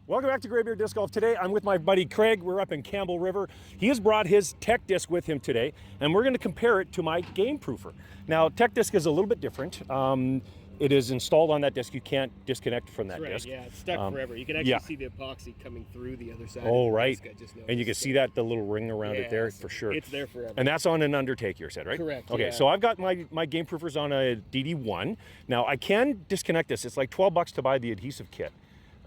Welcome back to Graybeard Disc Golf. Today I'm with my buddy Craig. We're up in Campbell River. He has brought his TechDisc with him today, and we're going to compare it to my Game Proofer. Now, TechDisc is a little bit different. It is installed on that disc. You can't disconnect from that disc. Yeah, it's stuck forever. You can actually see the epoxy coming through the other side. Oh, of the right. disc. I just noticed. And you can see that, the little ring around it there, Yes, for sure. It's there forever. And that's on an Undertake, you said, right? Correct, Okay, yeah. so I've got my Game Proofers on a DD1. Now, I can disconnect this. It's like 12 bucks to buy the adhesive kit.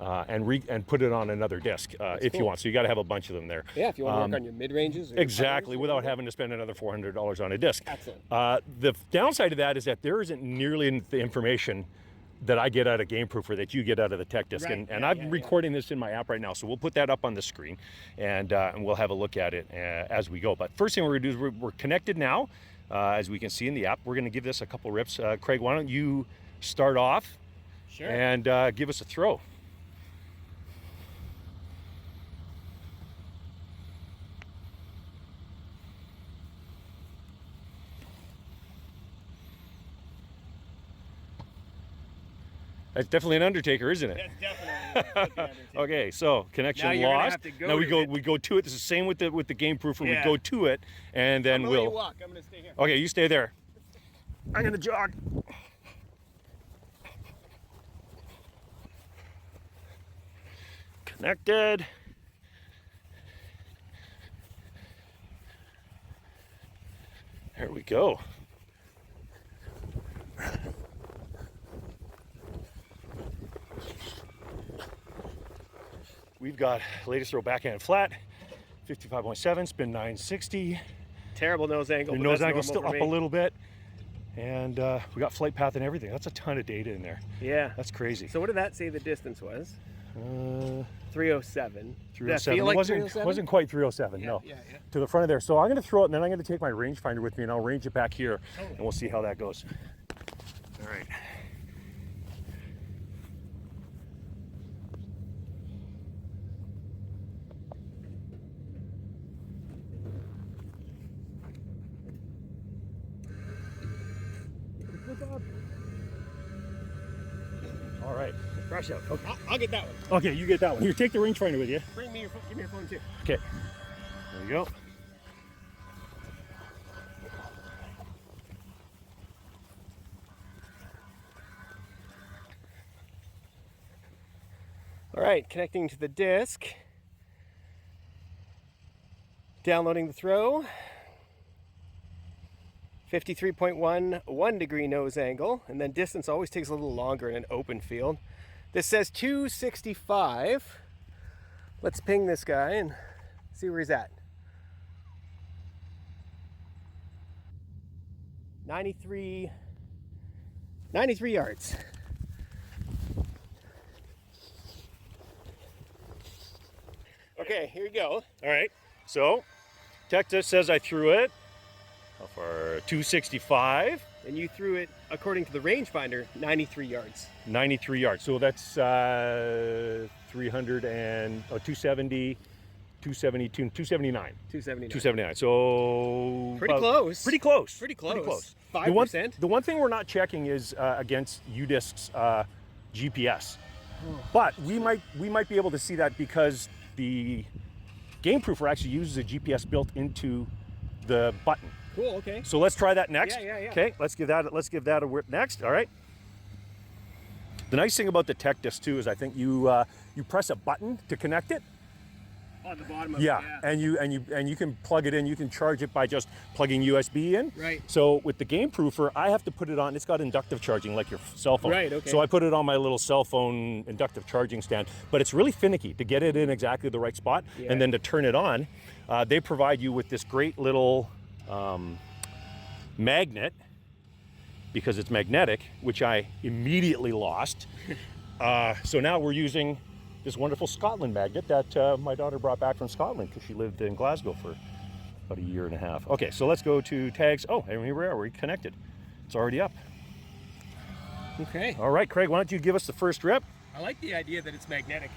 And put it on another disc if you want. So you got to have a bunch of them there. Yeah, if you want to work on your mid-ranges. Exactly, without having to spend another $400 on a disc. Excellent. The downside of that is that there isn't nearly the information that I get out of Game Proofer that you get out of the TechDisc. Right. And I'm recording this in my app right now, so we'll put that up on the screen and we'll have a look at it as we go. But first thing we're going to do is we're connected now, as we can see in the app. We're going to give this a couple rips. Craig, why don't you start off and give us a throw. That's definitely an Undertaker, isn't it? That's definitely an Undertaker. Okay, so connection Now you're gonna lost. have to go now we to go to it. It's the same with the Game Proofer. Yeah. We go to it, and then I'm gonna let you walk. I'm gonna stay here. Okay, you stay there. I'm gonna jog. Connected. There we go. We've got latest throw backhand flat, 55.7, spin 960. Terrible nose angle. The but nose that's angle's still normal up for a me. little bit. And we got flight path and everything. That's a ton of data in there. Yeah. That's crazy. So what did that say the distance was? 307. 307. Like It wasn't, 307? wasn't quite 307, no. Yeah. To the front of there. So I'm going to throw it, and then I'm going to take my rangefinder with me, and I'll range it back here, Totally. and we'll see how that goes. All right. All right. Brush out. Okay. I'll get that one. Okay, you get that one. Here, take the rangefinder with you. Bring me your phone. Give me your phone too. Okay. There you go. All right, connecting to the disc. Downloading the throw. 53.1 1-degree nose angle, and then distance always takes a little longer in an open field. This says 265. Let's ping this guy and see where he's at. 93 yards. Okay, here you go. All right. So, TechDisc says I threw it for 265. And you threw it, according to the rangefinder, 93 yards. 93 yards. So that's 300 and 270, 272, 279. 279. 279. So Pretty about- close. Pretty close. Pretty close. The 5%. one thing we're not checking is against UDisc's GPS, but we might be able to see that because the Game Proofer actually uses a GPS built into the button. Cool, okay. So let's try that next. Yeah. Okay, let's give that a whip next. All right. The nice thing about the TechDisc too is I think you press a button to connect it. On the bottom of Yeah, it, and you can plug it in. You can charge it by just plugging USB in. Right. So with the Game Proofer, I have to put it on. It's got inductive charging like your cell phone. Right, okay. So I put it on my little cell phone inductive charging stand. But it's really finicky to get it in exactly the right spot, Yeah. and then to turn it on. They provide you with this great little magnet, because it's magnetic, which I immediately lost. So now we're using this wonderful Scotland magnet that my daughter brought back from Scotland because she lived in Glasgow for about a year and a half. Okay, so let's go to tags. Oh, and here we are. We're connected. It's already up. Okay. All right, Craig, why don't you give us the first rip? I like the idea that it's magnetic.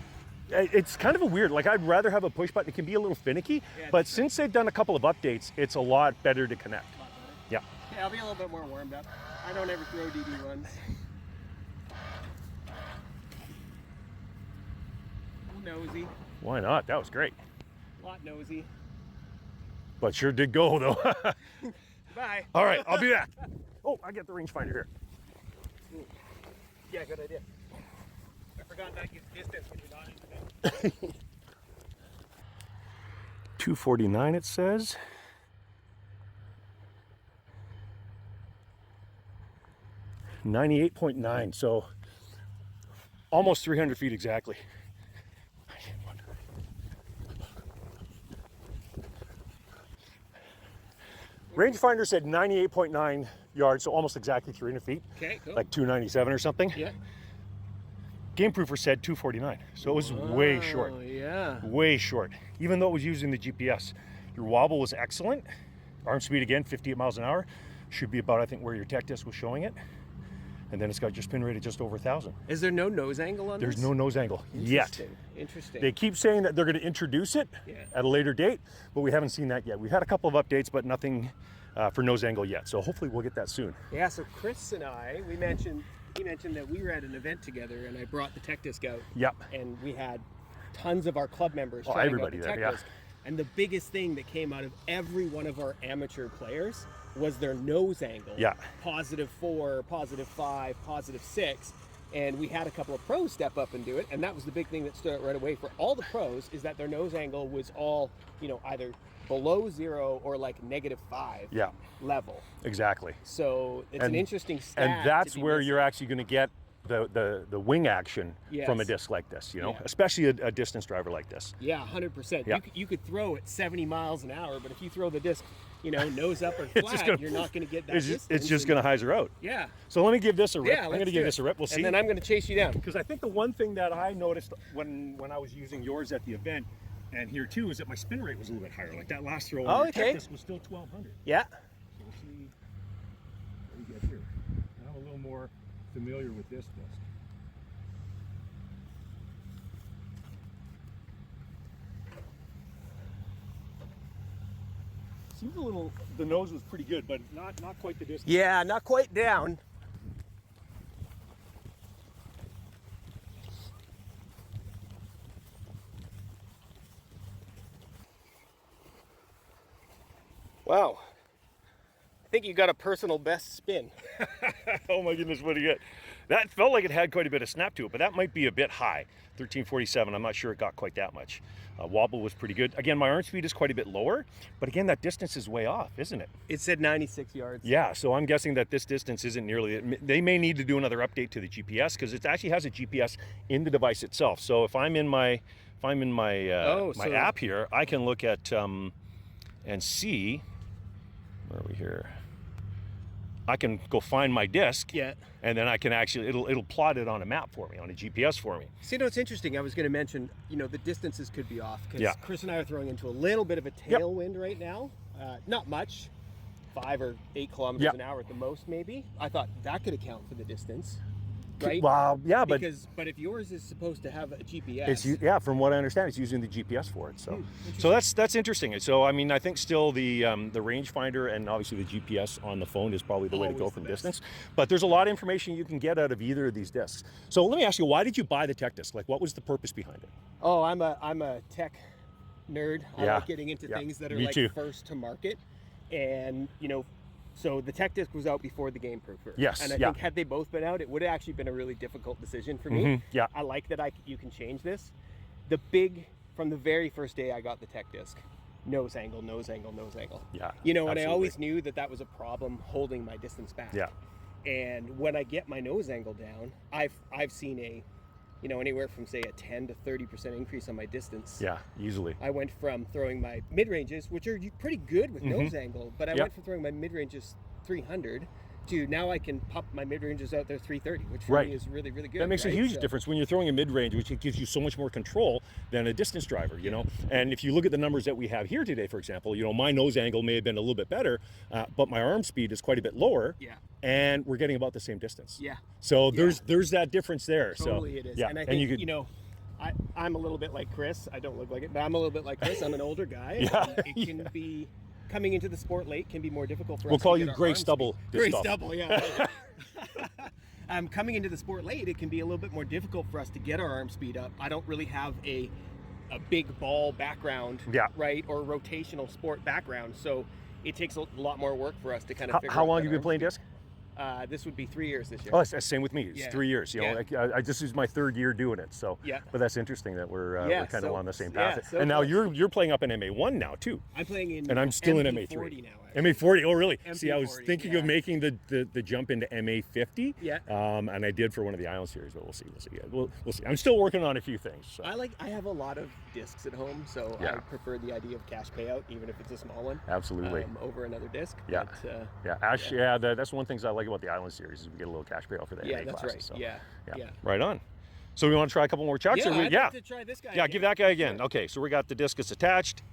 It's kind of a weird, like I'd rather have a push button. It can be a little finicky, Yeah, but since they've done a couple of updates, it's a lot better to connect. Yeah. Yeah, I'll be a little bit more warmed up. I don't ever throw DD ones. nosy. Why not? That was great. A lot nosy. But sure did go, though. Bye. All right, I'll be back. Oh, I got the rangefinder here. Yeah, good idea. I forgot not to use distance when you're not in the thing. 249 it says. .98, so almost 300 feet exactly. Rangefinder said 98.9 yards, so almost exactly 300 feet. Okay, cool. Like 297 or something. Yeah. Game Proofer said 249, so it was way short. Oh, yeah. Way short, even though it was using the GPS. Your wobble was excellent. Arm speed again, 58 miles an hour. Should be about, I think, where your TechDisc was showing it. And then it's got your spin rate at just over 1,000. Is there no nose angle on There's this? no nose angle yet. Interesting. They keep saying that they're going to introduce it at a later date, but we haven't seen that yet. We've had a couple of updates, but nothing for nose angle yet. So hopefully we'll get that soon. Yeah, so Chris and I, he mentioned that we were at an event together and I brought the TechDisc out. Yep. And we had tons of our club members Oh, trying everybody out the there, TechDisc. yeah. And the biggest thing that came out of every one of our amateur players was their nose angle. Yeah. +4, +5, +6. And we had a couple of pros step up and do it. And that was the big thing that stood out right away for all the pros, is that their nose angle was all, either below 0 or like -5 Yeah, level. exactly. So it's an interesting stat. And that's to be where missing. you're actually going to get the wing action from a Yes. disc like this, Yeah. especially a distance driver like this. Yeah, 100%. Yeah. You could throw at 70 miles an hour, but if you throw the disc, nose up or It's just flat, gonna- you're not going to get that It's distance. just going to hyzer out. Yeah. So let me give this a rip. Yeah, I'm going to let's give do this it. a rip. We'll see. And then I'm going to chase you down. Because I think the one thing that I noticed when I was using yours at the event, and here too, is that my spin rate was a little bit higher. Like that last throw on the okay. TechDisc was still 1,200. Yeah. So we'll see what we get here. And I'm a little more familiar with this disc. Seems a little, the nose was pretty good, but not quite the distance. Yeah, not quite down. Wow. I think you got a personal best spin. Oh my goodness, what do you get? That felt like it had quite a bit of snap to it, but that might be a bit high. 1347, I'm not sure it got quite that much. Wobble was pretty good. Again, my arm speed is quite a bit lower, but again, that distance is way off, isn't it? It said 96 yards. Yeah, so I'm guessing that this distance isn't nearly, they may need to do another update to the GPS because it actually has a GPS in the device itself. So if I'm in my my app here, I can look at and see, where are we here? I can go find my disc, Yeah. and then I can actually, it'll plot it on a map for me, on a GPS for me. See, no, it's interesting. I was going to mention, the distances could be off because Yeah. Chris and I are throwing into a little bit of a tailwind right now. Not much, 5 or 8 kilometers Yep. an hour at the most, maybe. I thought that could account for the distance, right? Well, yeah, but but if yours is supposed to have a GPS, it's from what I understand, it's using the GPS for it. So, interesting. so that's interesting. So, I mean, I think still the rangefinder and obviously the GPS on the phone is probably the way to go Always from the best. distance. But there's a lot of information you can get out of either of these discs. So let me ask you, why did you buy the TechDisc? Like, what was the purpose behind it? Oh, I'm a tech nerd. I Yeah. like getting into Yeah. things that are Me like too. first to market, and so the TechDisc was out before the Game Proofer. Yes, And I yeah. think had they both been out, it would have actually been a really difficult decision for me. Mhm, yeah. I like that you can change this. From the very first day I got the TechDisc, nose angle, nose angle, nose angle. Yeah, And I absolutely. always knew that was a problem holding my distance back. Yeah. And when I get my nose angle down, I've seen a, anywhere from say a 10 to 30% increase on my distance. Yeah, easily. I went from throwing my mid-ranges, which are pretty good with nose angle, but I Yep. went from throwing my mid-ranges 300 to now I can pop my mid-ranges out there 330, which for Right. me is really, really good. That makes a right? huge So- difference when you're throwing a mid-range, which it gives you so much more control than a distance driver, And if you look at the numbers that we have here today, for example, my nose angle may have been a little bit better, but my arm speed is quite a bit lower. Yeah. And we're getting about the same distance. Yeah. So Yeah. there's that difference there. Totally So it is. yeah, And I think, you could, I'm a little bit like Chris. I don't look like it, but I'm a little bit like Chris. I'm an older guy. Yeah, And it can be, coming into the sport late can be more difficult for us we'll to call get you our Gray arm Stubble. speed. disc Gray golf. Stubble, yeah. Coming into the sport late, it can be a little bit more difficult for us to get our arm speed up. I don't really have a big ball background, Yeah. right, or rotational sport background, so it takes a lot more work for us to kind of figure How out long that have you been arm playing speed. disc? This would be 3 years this year. Oh, it's the same with me. It's Yeah. 3 years. You know, Yeah. this is my 3rd year doing it. So, Yeah. But that's interesting that we're kind of so- on the same yeah, path. so and now close. you're playing up in MA1 now too. I'm playing in And I'm still in MA40 MA3. now. Actually. MA40. Oh, really? See, I was MP40, thinking yeah. of making the jump into MA50. Yeah. And I did for one of the Island series, but we'll see. Yeah, we'll see. I'm still working on a few things. So. I have a lot of discs at home, so Yeah. I prefer the idea of cash payout, even if it's a small one. Absolutely. Over another disc. Yeah. But, Yeah. Ash. Yeah. That's one of the things I like about the Island series is we get a little cash payout for the yeah, MA that's classes. right. So, Yeah. Right on. So we want to try a couple more chucks? Yeah, or we, I'd yeah. like to try this guy. Yeah, again. give that guy again. Sure. Okay, so we got the discus attached.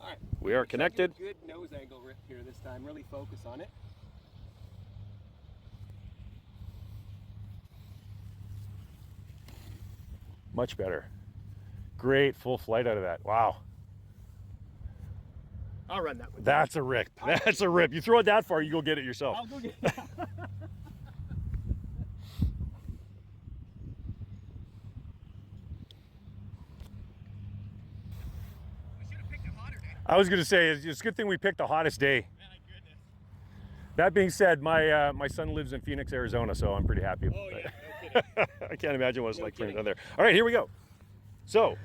All right. We are connected. Good nose angle rip here this time. Really focus on it. Much better. Great full flight out of that. Wow. I'll run that one. That's a rip. That's a rip. You throw it that far, you go get it yourself. I'll go get it. I was going to say, it's a good thing we picked the hottest day. My goodness. That being said, my son lives in Phoenix, Arizona, so I'm pretty happy. Oh, yeah. No kidding. I can't imagine what it's No like playing kidding. down there. All right, here we go. So,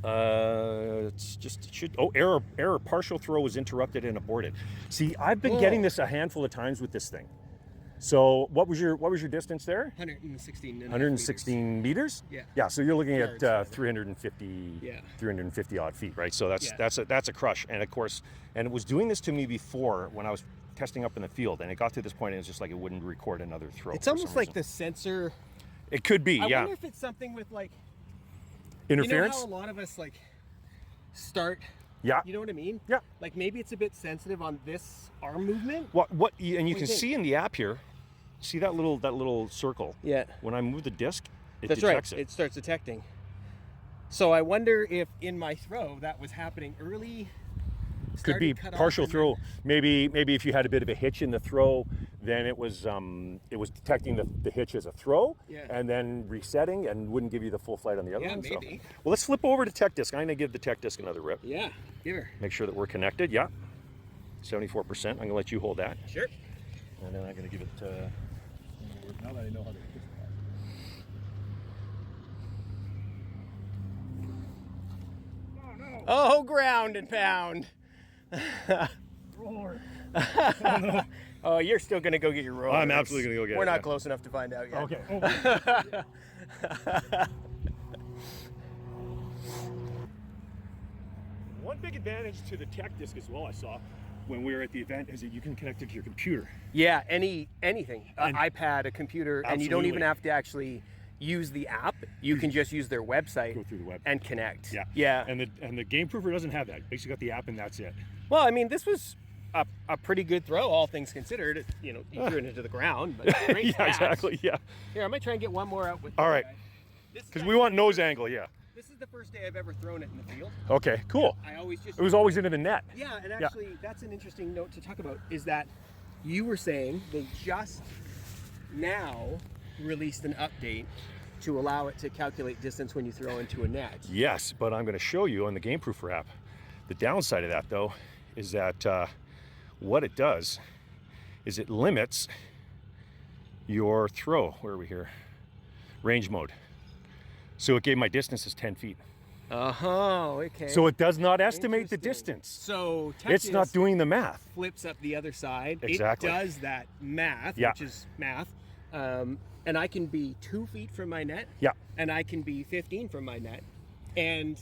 it's just, error, partial throw was interrupted and aborted. See, I've been getting this a handful of times with this thing. So, what was your distance there? 116. 116 meters? Yeah. Yeah, so you're looking Yards, at rather. 350, Yeah. 350 odd feet, right? So Yeah. that's a crush. And of course, and it was doing this to me before when I was testing up in the field, and it got to this point and it's just like it wouldn't record another throw. It's for almost some like reason. the sensor. It could be, I yeah. wonder if it's something with like Interference? You know how a lot of us like start. Yeah. You know what I mean? Yeah. Like maybe it's a bit sensitive on this arm movement. And you What do can you think? see in the app here, see that little circle? Yeah. When I move the disc, it That's right. detects It starts detecting. So I wonder if in my throw that was happening early. Could be started cut off, partial and throw. Maybe if you had a bit of a hitch in the throw, then it was detecting the hitch as a throw, Yeah. and then resetting and wouldn't give you the full flight on the other Yeah, one. So. maybe. Well, let's flip over to TechDisc. I'm gonna give the TechDisc another rip. Yeah. Give her. Make sure that we're connected. Yeah. 74%. I'm gonna let you hold that, Sure. and then I'm gonna give it. Now that I know how to. Oh, ground and pound. Roar. Oh, you're still gonna go get your roller. I'm absolutely gonna go get We're it, not yeah. close enough to find out yet. Okay. One big advantage to the TechDisc as well, I saw when we were at the event, is that you can connect it to your computer. Yeah, anything. An And- iPad, a computer, and you don't Absolutely. even have to actually use the app. You can just use their website Go through the web. and connect. Yeah. Yeah. And the game proofer doesn't have that. Basically got the app and that's it. Well, I mean, this was a pretty good throw, all things considered. You know, you threw it into the ground, but great Yeah, stats. exactly. Yeah. Here, I might try and get one more out with All this right. guy. This is Because we want nose angle, yeah. This is the first day I've ever thrown it in the field. Okay, cool. I always just It was always into the net. Yeah, and actually, that's an interesting note to talk about, is that you were saying they just now released an update to allow it to calculate distance when you throw into a net. Yes, but I'm going to show you on the Game Proofer app. The downside of that, though, is that what it does is it limits your throw. Where are we here? Range mode. So it gave my distance as 10 feet. Okay. So it does not estimate the Interesting. distance. So It's not TechDisc doing the math. flips up the other side. Exactly. It does that math, Yeah. which is math. And I can be 2 feet from my net. Yeah. And I can be 15 from my net. And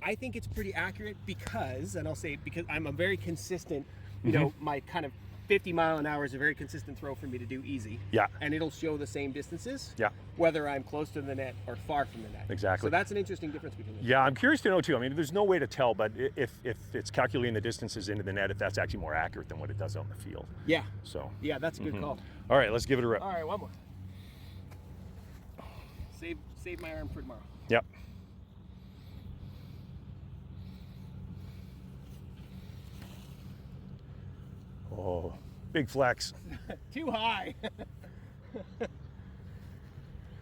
I think it's pretty accurate because, and I'll say because I'm a very consistent, you know, my kind of 50 mile an hour is a very consistent throw for me to do easy. Yeah. And it'll show the same distances. Yeah. Whether I'm close to the net or far from the net. Exactly. So that's an interesting difference between them. Yeah, I'm curious to know too. I mean, there's no way to tell, but if it's calculating the distances into the net, if that's actually more accurate than what it does out in the field. Yeah. So, Yeah, that's a good call. all right, let's give it a rip. All right, one more. Save my arm for tomorrow. Yep. Oh, Big flex. Too high.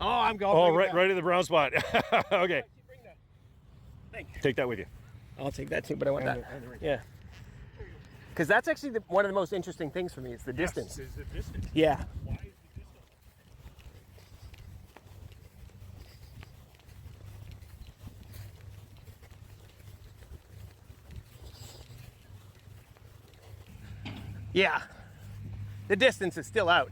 Oh, I'm going. Oh, right in the brown spot. Okay. Take that with you. I'll take that too, but I want that. Yeah. Because that's actually one of the most interesting things for me. It's the distance. Yes, is the distance. Yeah. Why is the distance? Yeah. The distance is still out.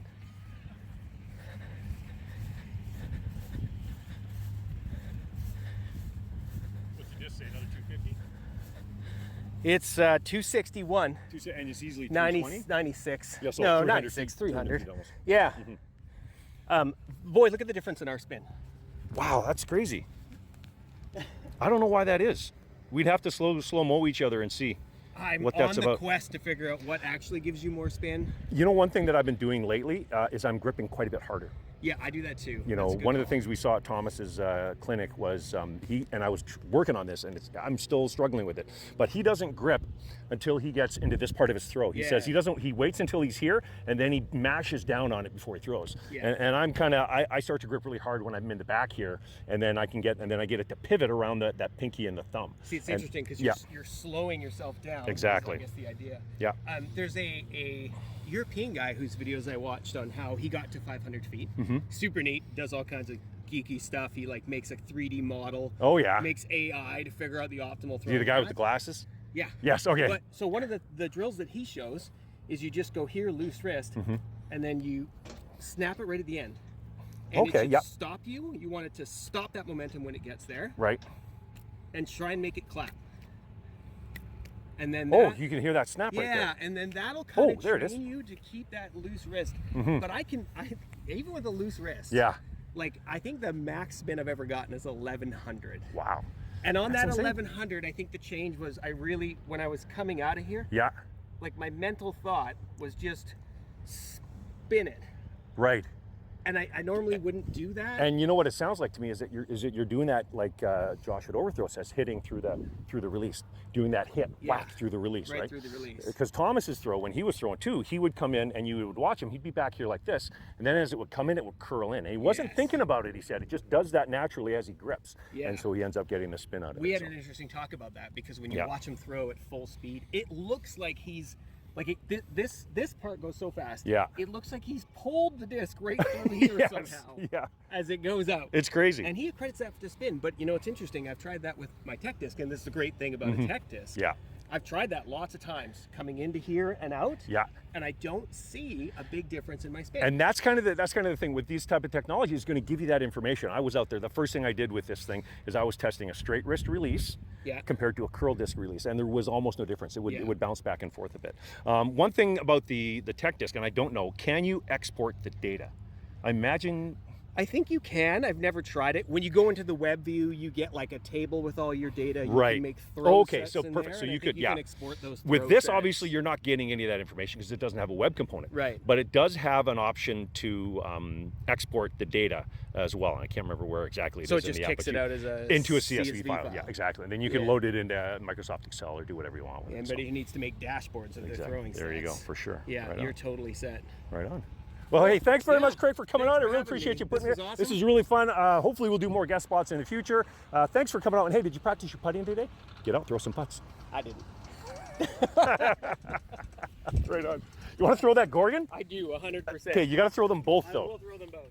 What's the disc say? Another 250? It's 261. And it's easily 90, 96. Yeah, so no, 300 96, feet, 300. almost. Yeah. Boys, look at the difference in our spin. Wow, that's crazy. I don't know why that is. We'd have to slow-mo each other and see I'm what that's on the about. quest to figure out what actually gives you more spin. You know, one thing that I've been doing lately is I'm gripping quite a bit harder. Yeah, I do that too. You know, one of the things we saw at Thomas's clinic was he and I was working on this, and I'm still struggling with it. But he doesn't grip until he gets into this part of his throw. He says he doesn't. He waits until he's here, and then he mashes down on it before he throws. Yeah. And I'm kind of I start to grip really hard when I'm in the back here, and then I get it to pivot around that pinky and the thumb. See, it's interesting because you're slowing yourself down. Exactly. I guess the idea. Yeah. There's a European guy whose videos I watched on how he got to 500 feet. Super neat, does all kinds of geeky stuff. He like makes a 3D model. Oh yeah. Makes AI to figure out the optimal throw. You the guy with the glasses? Yeah. Yes. Okay. But so one of the drills that he shows is you just go here, loose wrist, and then you snap it right at the end. And Okay, it should yep. stop you. You want it to stop that momentum when it gets there, Right. and try and make it clap. And then You can hear that snap right there. yeah, and then that'll kind of there it is. train you to keep that loose wrist. But I even with a loose wrist. Yeah. Like I think the max spin I've ever gotten is 1100. Wow. And on That's that insane. 1100, I think the change was when I was coming out of here, Yeah. like my mental thought was just spin it. Right. And I normally wouldn't do that. And you know what it sounds like to me is that you're doing that like Josh at Overthrow says, hitting through the release, doing that hit whack through the release, right? through the release. Because Thomas's throw, when he was throwing too, he would come in and you would watch him. He'd be back here like this, and then as it would come in, it would curl in. And he wasn't thinking about it. He said it just does that naturally as he grips, and so he ends up getting the spin out of it. We had an interesting talk about that because when you watch him throw at full speed, it looks like he's. Like this part goes so fast. Yeah. It looks like he's pulled the disc right through here somehow. Yeah. As it goes out. It's crazy. And he credits that to spin. But you know, it's interesting. I've tried that with my TechDisc, and this is the great thing about a TechDisc. Yeah. I've tried that lots of times, coming into here and out. Yeah. And I don't see a big difference in my spin. And that's kind of the thing with these type of technology is going to give you that information. I was out there. The first thing I did with this thing is I was testing a straight wrist release compared to a curl disc release, and there was almost no difference. It would bounce back and forth a bit. One thing about the TechDisc, and I don't know, can you export the data? I imagine. I think you can. I've never tried it. When you go into the web view, you get like a table with all your data. You can make throw sets so in perfect. there, So and you I think could, you can export those with throw this, sets. obviously, you're not getting any of that information because it doesn't have a web component. Right. But it does have an option to export the data as well. And I can't remember where exactly it so is it just in the kicks app, it out as a into a CSV file. Yeah, exactly. And then you can load it into Microsoft Excel or do whatever you want with it. Anybody who needs to make dashboards of their throwing There you go, sets. for sure. Yeah, Right you're on. totally set. Right on. Well, hey, thanks very much, Craig, for coming on. I really appreciate you putting this. it. Awesome. This is really fun. Hopefully, we'll do more guest spots in the future. Thanks for coming out. And hey, did you practice your putting today? Get out, throw some putts. I didn't. Right on. You want to throw that Gorgon? I do, 100%. Okay, you got to throw them both, though. I will throw them both.